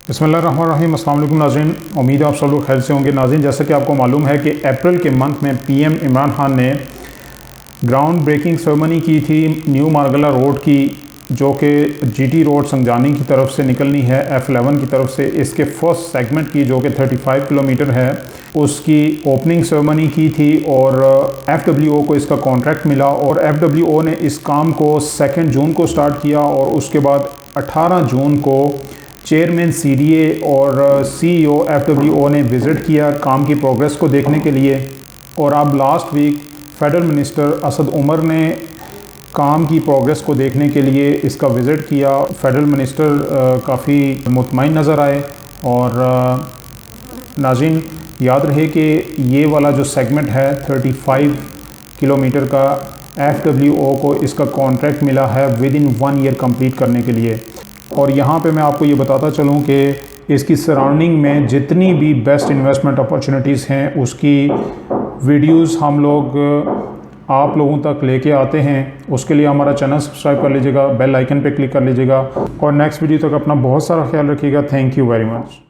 बिस्मिल्लाहिर्रहमानिर्रहीम। अस्सलाम वालेकुम नाज़रीन, उम्मीद है आप सब लोग खैर से होंगे। नाज़रीन, जैसा कि आपको मालूम है कि अप्रैल के मंथ में पीएम इमरान खान ने ग्राउंड ब्रेकिंग सेरेमनी की थी न्यू मारगला रोड की, जो कि जीटी रोड संजानी की तरफ से निकलनी है F11 की तरफ से। इसके फर्स्ट सेगमेंट की जो कि 35 किलोमीटर है, उसकी ओपनिंग सेरेमनी की थी और FWO को इसका कॉन्ट्रैक्ट मिला और FWO ने इस काम को 2 जून को स्टार्ट किया और उसके बाद 18 जून को चेयरमैन CDA और CEO FWO ने विज़िट किया काम की प्रोग्रेस को देखने के लिए। और अब last week federal minister Asad Umar ने काम की प्रोग्रेस को देखने के लिए इसका विज़िट किया। फेडरल मिनिस्टर काफ़ी मुतमईन नज़र आए। और नाज़रीन, याद रहे कि ये वाला जो सेगमेंट है 35 किलोमीटर का, FWO को इसका कॉन्ट्रैक्ट मिला है विदिन 1 ईयर कंप्लीट करने के लिए। और यहाँ पे मैं आपको ये बताता चलूँ कि इसकी सराउंडिंग में जितनी भी बेस्ट इन्वेस्टमेंट अपॉर्चुनिटीज़ हैं, उसकी वीडियोस हम लोग आप लोगों तक लेके आते हैं। उसके लिए हमारा चैनल सब्सक्राइब कर लीजिएगा, बेल आइकन पे क्लिक कर लीजिएगा और नेक्स्ट वीडियो तक अपना बहुत सारा ख्याल रखिएगा। Thank you very much.